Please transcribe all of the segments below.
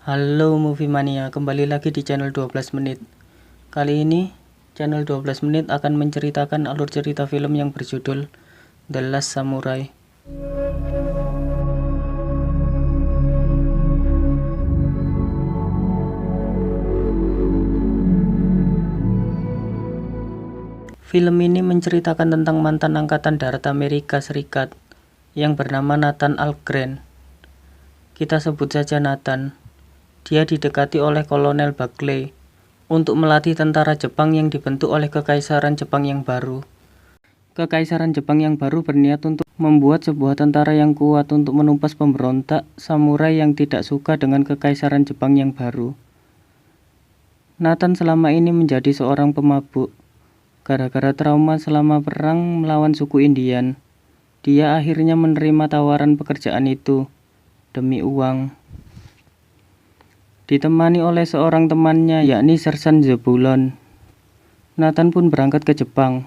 Halo Movie Mania, kembali lagi di channel 12 menit. Kali ini, channel 12 menit akan menceritakan alur cerita film yang berjudul The Last Samurai. Film ini menceritakan tentang mantan Angkatan Darat Amerika Serikat yang bernama Nathan Algren. Kita sebut saja Nathan. Dia didekati oleh Kolonel Buckley untuk melatih tentara Jepang yang dibentuk oleh Kekaisaran Jepang yang baru. Kekaisaran Jepang yang baru berniat untuk membuat sebuah tentara yang kuat untuk menumpas pemberontak samurai yang tidak suka dengan Kekaisaran Jepang yang baru. Nathan selama ini menjadi seorang pemabuk. Gara-gara trauma selama perang melawan suku Indian, dia akhirnya menerima tawaran pekerjaan itu demi uang. Ditemani oleh seorang temannya yakni Sersan Zebulon, Nathan pun berangkat ke Jepang.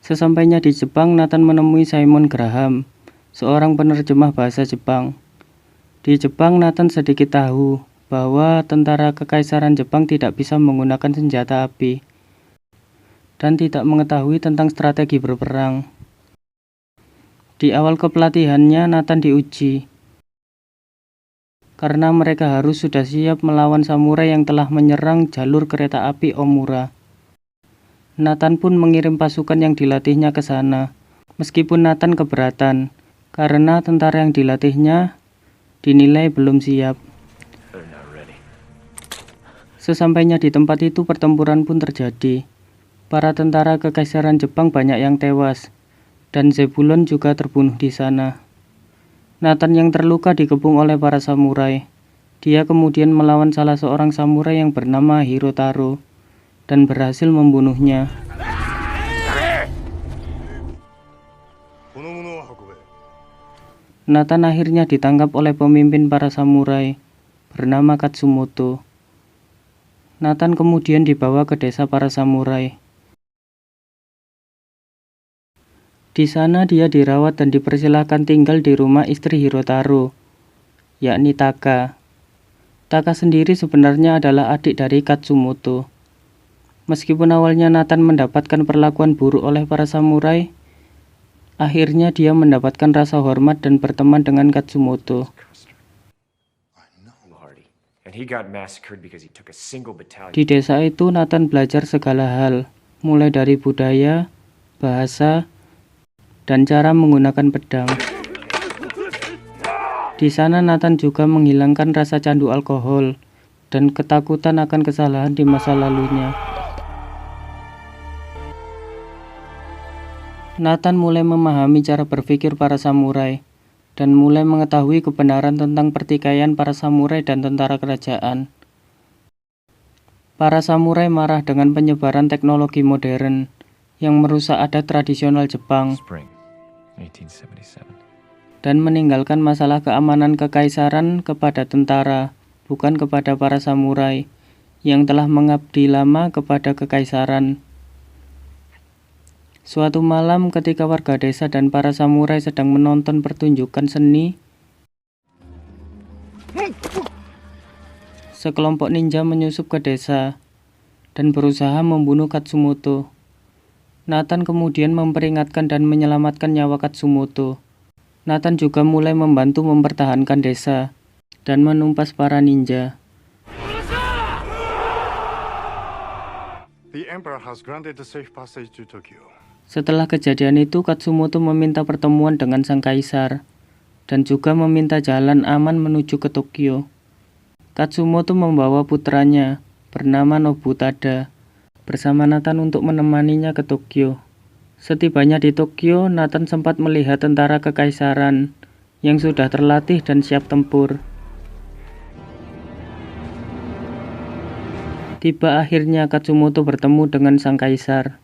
Sesampainya di Jepang, Nathan menemui Simon Graham, seorang penerjemah bahasa Jepang. Di Jepang, Nathan sedikit tahu bahwa tentara Kekaisaran Jepang tidak bisa menggunakan senjata api dan tidak mengetahui tentang strategi berperang. Di awal kepelatihannya, Nathan diuji karena mereka harus sudah siap melawan samurai yang telah menyerang jalur kereta api Omura. Nathan pun mengirim pasukan yang dilatihnya ke sana, meskipun Nathan keberatan karena tentara yang dilatihnya dinilai belum siap. Sesampainya di tempat itu, pertempuran pun terjadi. Para tentara Kekaisaran Jepang banyak yang tewas, dan Zebulon juga terbunuh di sana. Nathan yang terluka dikepung oleh para samurai. Dia kemudian melawan salah seorang samurai yang bernama Hirotaro, dan berhasil membunuhnya. Nathan akhirnya ditangkap oleh pemimpin para samurai, bernama Katsumoto. Nathan kemudian dibawa ke desa para samurai. Di sana dia dirawat dan dipersilahkan tinggal di rumah istri Hirotaro, yakni Taka. Taka sendiri sebenarnya adalah adik dari Katsumoto. Meskipun awalnya Nathan mendapatkan perlakuan buruk oleh para samurai, akhirnya dia mendapatkan rasa hormat dan berteman dengan Katsumoto. Di desa itu, Nathan belajar segala hal, mulai dari budaya, bahasa, dan cara menggunakan pedang. Di sana Nathan juga menghilangkan rasa candu alkohol dan ketakutan akan kesalahan di masa lalunya. Nathan mulai memahami cara berpikir para samurai dan mulai mengetahui kebenaran tentang pertikaian para samurai dan tentara kerajaan. Para samurai marah dengan penyebaran teknologi modern yang merusak adat tradisional Jepang dan meninggalkan masalah keamanan kekaisaran kepada tentara, bukan kepada para samurai yang telah mengabdi lama kepada kekaisaran. Suatu malam ketika warga desa dan para samurai sedang menonton pertunjukan seni, sekelompok ninja menyusup ke desa dan berusaha membunuh Katsumoto. Nathan kemudian memperingatkan dan menyelamatkan nyawa Katsumoto. Nathan juga mulai membantu mempertahankan desa dan menumpas para ninja. Setelah kejadian itu, Katsumoto meminta pertemuan dengan sang kaisar dan juga meminta jalan aman menuju ke Tokyo. Katsumoto membawa putranya bernama Nobutada bersama Nathan untuk menemaninya ke Tokyo. Setibanya di Tokyo, Nathan sempat melihat tentara kekaisaran yang sudah terlatih dan siap tempur. Tiba akhirnya Katsumoto bertemu dengan sang kaisar.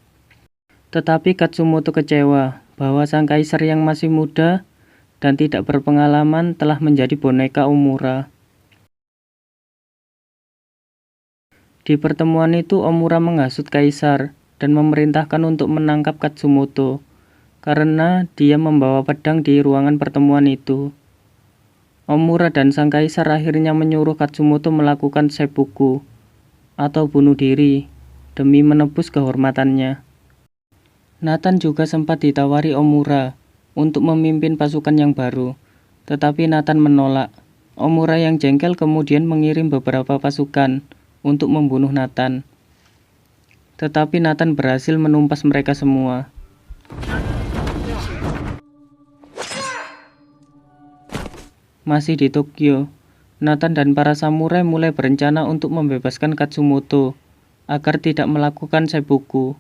Tetapi Katsumoto kecewa bahwa sang kaisar yang masih muda dan tidak berpengalaman telah menjadi boneka Omura. Di pertemuan itu, Omura menghasut kaisar dan memerintahkan untuk menangkap Katsumoto karena dia membawa pedang di ruangan pertemuan itu. Omura dan sang kaisar akhirnya menyuruh Katsumoto melakukan seppuku atau bunuh diri demi menebus kehormatannya. Nathan juga sempat ditawari Omura untuk memimpin pasukan yang baru, tetapi Nathan menolak. Omura yang jengkel kemudian mengirim beberapa pasukan untuk membunuh Nathan. Tetapi Nathan berhasil menumpas mereka semua. Masih di Tokyo, Nathan dan para samurai mulai berencana untuk membebaskan Katsumoto agar tidak melakukan seppuku.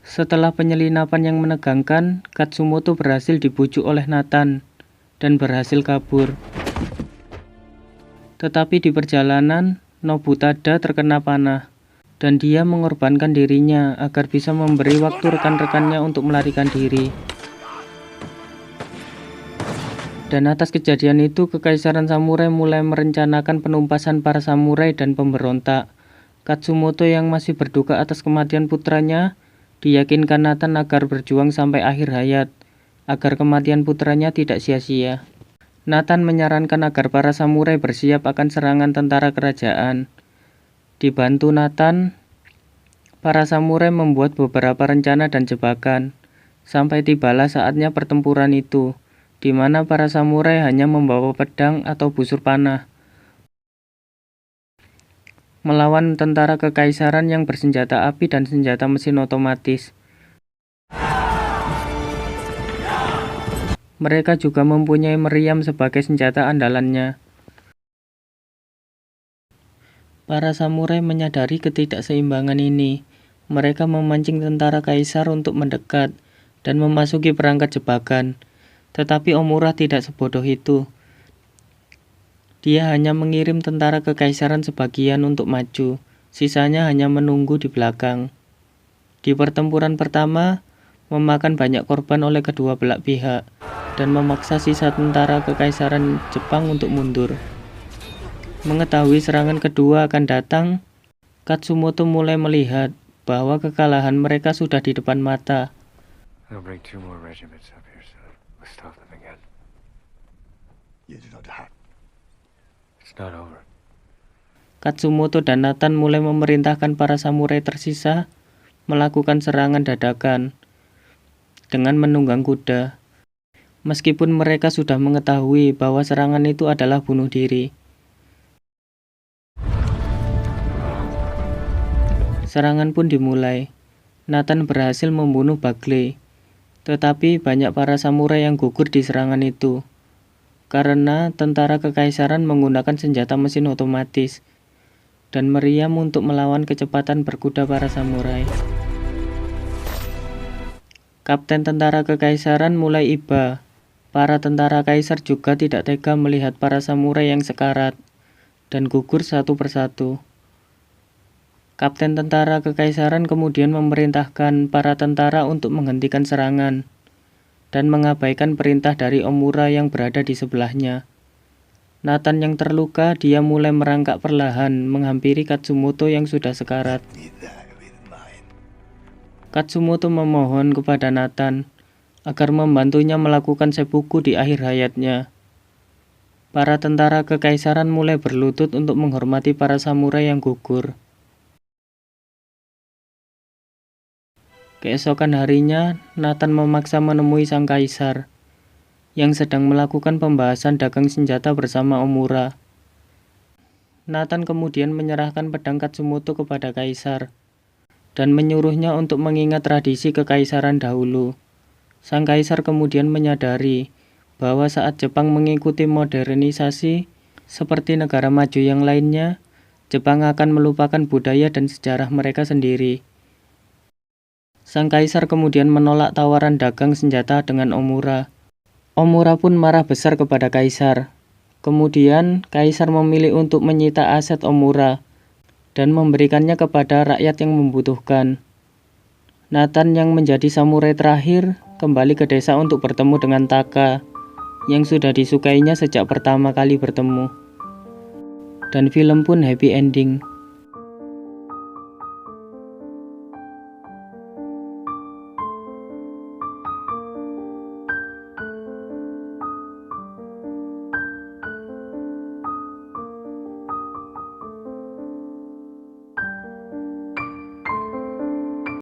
Setelah penyelinapan yang menegangkan, Katsumoto berhasil dibujuk oleh Nathan dan berhasil kabur. Tetapi di perjalanan, Nobutada terkena panah dan dia mengorbankan dirinya agar bisa memberi waktu rekan-rekannya untuk melarikan diri. Dan atas kejadian itu, Kekaisaran Samurai mulai merencanakan penumpasan para samurai dan pemberontak. Katsumoto yang masih berduka atas kematian putranya, diyakinkan Nathan agar berjuang sampai akhir hayat, agar kematian putranya tidak sia-sia. Nathan menyarankan agar para samurai bersiap akan serangan tentara kerajaan. Dibantu Nathan, para samurai membuat beberapa rencana dan jebakan, sampai tibalah saatnya pertempuran itu, di mana para samurai hanya membawa pedang atau busur panah, melawan tentara kekaisaran yang bersenjata api dan senjata mesin otomatis. Mereka juga mempunyai meriam sebagai senjata andalannya. Para samurai menyadari ketidakseimbangan ini. Mereka memancing tentara kaisar untuk mendekat dan memasuki perangkat jebakan. Tetapi Omura tidak sebodoh itu. Dia hanya mengirim tentara kekaisaran sebagian untuk maju, sisanya hanya menunggu di belakang. Di pertempuran pertama, memakan banyak korban oleh kedua belah pihak, dan memaksa sisa tentara kekaisaran Jepang untuk mundur. Mengetahui serangan kedua akan datang, Katsumoto mulai melihat bahwa kekalahan mereka sudah di depan mata. Katsumoto dan Nathan mulai memerintahkan para samurai tersisa melakukan serangan dadakan dengan menunggang kuda. Meskipun mereka sudah mengetahui bahwa serangan itu adalah bunuh diri. Serangan pun dimulai. Nathan berhasil membunuh Bagley, tetapi banyak para samurai yang gugur di serangan itu, karena tentara kekaisaran menggunakan senjata mesin otomatis dan meriam untuk melawan kecepatan berkuda para samurai. Kapten tentara kekaisaran mulai iba. Para tentara kaisar juga tidak tega melihat para samurai yang sekarat dan gugur satu persatu. Kapten tentara kekaisaran kemudian memerintahkan para tentara untuk menghentikan serangan dan mengabaikan perintah dari Omura yang berada di sebelahnya. Nathan yang terluka, dia mulai merangkak perlahan menghampiri Katsumoto yang sudah sekarat. Katsumoto memohon kepada Nathan agar membantunya melakukan seppuku di akhir hayatnya. Para tentara kekaisaran mulai berlutut untuk menghormati para samurai yang gugur. Keesokan harinya, Nathan memaksa menemui sang kaisar yang sedang melakukan pembahasan dagang senjata bersama Omura. Nathan kemudian menyerahkan pedang Katsumoto kepada kaisar dan menyuruhnya untuk mengingat tradisi kekaisaran dahulu. Sang kaisar kemudian menyadari bahwa saat Jepang mengikuti modernisasi seperti negara maju yang lainnya, Jepang akan melupakan budaya dan sejarah mereka sendiri. Sang kaisar kemudian menolak tawaran dagang senjata dengan Omura. Omura pun marah besar kepada kaisar. Kemudian, kaisar memilih untuk menyita aset Omura dan memberikannya kepada rakyat yang membutuhkan. Nathan yang menjadi samurai terakhir kembali ke desa untuk bertemu dengan Taka yang sudah disukainya sejak pertama kali bertemu. Dan film pun happy ending.